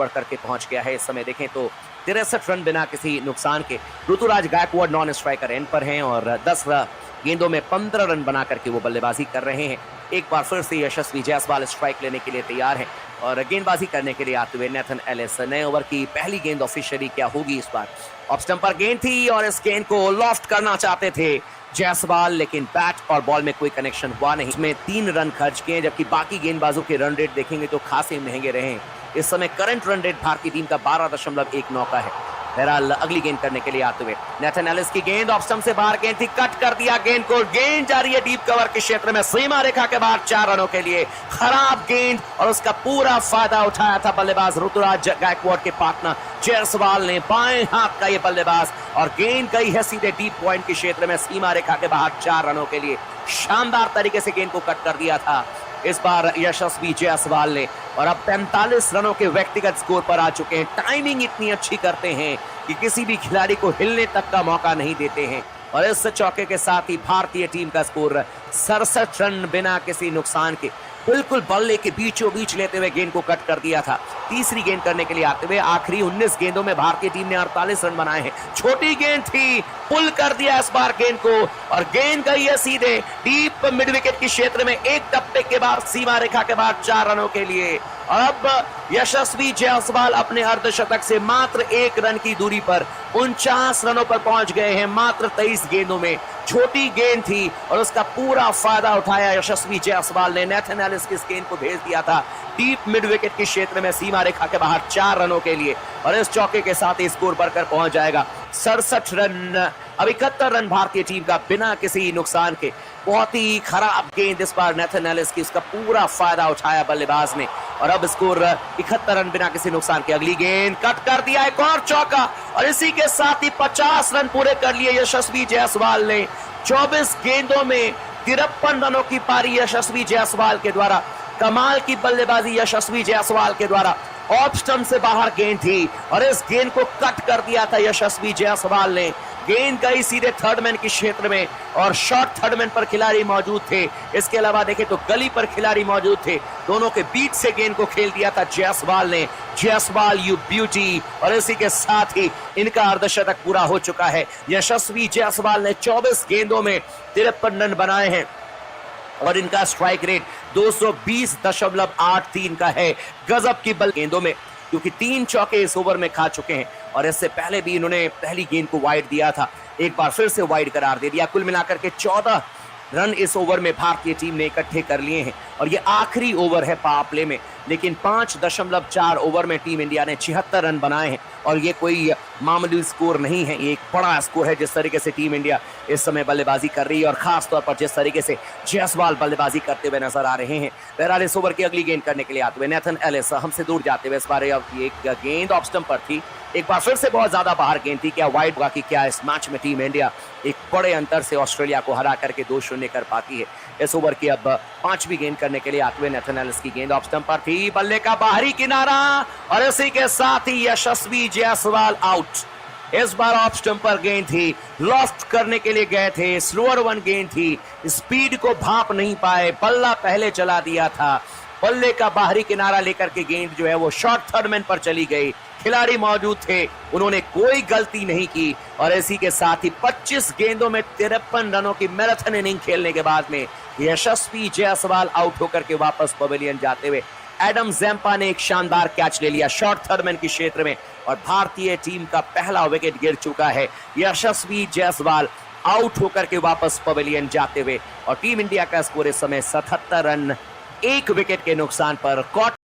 बढ़कर के पहुंच गया है। इस समय देखें तो 63 रन बिना किसी नुकसान के Ruturaj Gaikwad non striker end पर हैं और 10 गेंदों में 15 रन बना करके वो बल्लेबाजी कर रहे हैं। एक बार फिर से यशस्वी जायसवाल स्ट्राइक लेने के लिए तैयार है और गेंदबाजी करने के लिए आते हुए नेथन एलिस। नए ओवर की पहली गेंद ऑफिशियली क्या होगी इस बार? ऑफ स्टंप पर गेंद थी और इस गेंद को लॉफ्ट करना चाहते थे जायसवाल, लेकिन बैट और बॉल में कोई कनेक्शन हुआ नहीं। इसमें 3 रन खर्च किए, जबकि बाकी गेंदबाजों के रन रेट देखेंगे तो खासे महंगे रहे। इस समय करंट रन रेट भारतीय टीम का 12.19 का है। बहरहाल अगली गेंद करने के लिए आते हुए नेथन एलिस की गेंद ऑफ स्टंप से बाहर गेंद थी, कट कर दिया गेंद को। गेंद जा रही है डीप कवर के क्षेत्र में, सीमा रेखा के बाहर 4 रनों के लिए। खराब गेंद और उसका पूरा फायदा उठाया था बल्लेबाज ऋतुराज गायकवाड़ के पार्टनर जायसवाल ने। बाएं हाथ का ये बल्लेबाज और गेंद गई है सीधे डीप पॉइंट के क्षेत्र में, सीमा रेखा के बाहर 4 रनों के लिए। शानदार तरीके से गेंद को कट कर दिया था इस बार यशस्वी जायसवाल ने और अब 45 रनों के व्यक्तिगत स्कोर पर आ चुके हैं। टाइमिंग इतनी अच्छी करते हैं कि किसी भी खिलाड़ी को हिलने तक का मौका नहीं देते हैं और इस चौके के साथ ही भारतीय टीम का स्कोर 67 रन बिना किसी नुकसान के। बिल्कुल बल्ले के बीचों बीच लेते हुए गेंद को कट कर दिया था। तीसरी गेंद करने के लिए आते हुए आखिरी 19 गेंदों में भारतीय टीम ने 48 रन बनाए हैं। छोटी गेंद थी, पुल कर दिया इस बार गेंद को और गेंद गई है सीधे डीप मिड विकेट के क्षेत्र में। एक टप्पे के बाद सीमा रेखा के बाद 4 रनों के लिए। अब यशस्वी जायसवाल अपने अर्धशतक से मात्र 1 रन की दूरी पर 49 रनों पर पहुंच गए हैं मात्र 23 गेंदों में। छोटी गेंद थी और उसका पूरा फायदा उठाया यशस्वी जायसवाल ने। नेथन एलिस की इस गेंद को भेज दिया था डीप मिड विकेट के क्षेत्र में, सीमा रेखा के बाहर 4 रनों के लिए और इस चौके के साथ ही स्कोर बढ़कर पहुंच जाएगा 67 रन। अब 71 रन भारतीय टीम का बिना किसी नुकसान के। बहुत ही खराब गेंद इस बार नेथन एलिस की, उसका पूरा फायदा उठाया बल्लेबाज ने और अब स्कोर 71 रन बिना किसी नुकसान के। अगली गेंद कट कर दिया, एक और चौका और इसी के साथ ही 50 रन पूरे कर लिए यशस्वी जायसवाल ने। 24 गेंदों में 53 रनों की पारी यशस्वी जायसवाल के द्वारा। कमाल की बल्लेबाजी यशस्वी जायसवाल के द्वारा। ऑफ स्टंप से बाहर गेंद थी और इस गेंद को कट कर दिया था यशस्वी जायसवाल ने। गेंद गई सीधे थर्ड मैन के क्षेत्र में और शॉर्ट थर्ड मैन पर खिलाड़ी मौजूद थे। इसके अलावा देखें तो गली पर खिलाड़ी मौजूद थे। दोनों के बीच से गेंद को खेल दिया था जायसवाल ने। जायसवाल यू ब्यूटी और इसी के साथ ही इनका अर्धशतक पूरा हो चुका है। यशस्वी जायसवाल ने 24 गेंदों में 53 रन बनाए हैं और इनका स्ट्राइक रेट 220.83 का है। गजब की बल गेंदों में, क्योंकि 3 चौके इस ओवर में खा चुके हैं और इससे पहले भी इन्होंने पहली गेंद को वाइड दिया था, एक बार फिर से वाइड करार दे दिया। कुल मिलाकर के 14 रन इस ओवर में भारतीय टीम ने इकट्ठे कर लिए हैं और ये आखिरी ओवर है पावर प्ले में, लेकिन 5.4 ओवर में टीम इंडिया ने 76 रन बनाए हैं और ये कोई मामूली स्कोर नहीं है, ये एक बड़ा स्कोर है जिस तरीके से टीम इंडिया इस समय बल्लेबाजी कर रही है और खास तौर पर जिस तरीके से जायसवाल बल्लेबाजी करते हुए नजर आ रहे हैं। बहरहाल इस ओवर की अगली गेंद करने के लिए आते हुए नेथन एलिस हमसे दूर जाते हुए, इस बार एक गेंद ऑफ स्टंप पर थी, एक बार फिर से बहुत ज्यादा बाहर गेंद थी। क्या वाइड होगा कि क्या इस मैच में टीम इंडिया एक बड़े अंतर से ऑस्ट्रेलिया को हरा करके 2-0 कर पाती है। इस ओवर की अब 5वीं गेंद करने के लिए आते हुए नेथन एलिस की गेंद ऑफ स्टंप पर थी, बल्ले का बाहरी किनारा और इसी के साथ ही यशस्वी जायसवाल आउट। इस बार ऑफ स्टंप पर गेंद थी, लॉफ्ट करने के लिए गए थे, स्लोअर वन गेंद थी, स्पीड को भांप नहीं पाए, बल्ला पहले चला दिया था। बल्ले का बाहरी किनारा लेकर के गेंद जो है वो शॉर्ट थर्ड मैन पर चली गई। खिलाड़ी मौजूद थे, उन्होंने कोई गलती नहीं की और इसी के साथ ही 25 गेंदों में 53 रनों की मैराथन इनिंग खेलने के बाद में यशस्वी जायसवाल आउट होकर के वापस पवेलियन जाते हुए एडम ज़ैम्पा ने एक शानदार कैच ले लिया शॉर्ट थर्ड मैन के क्षेत्र में और भारतीय टीम का पहला विकेट गिर चुका है। यशस्वी जायसवाल आउट होकर के वापस पवेलियन जाते हुए और टीम इंडिया का स्कोर इस समय 77 रन 1 विकेट के नुकसान पर।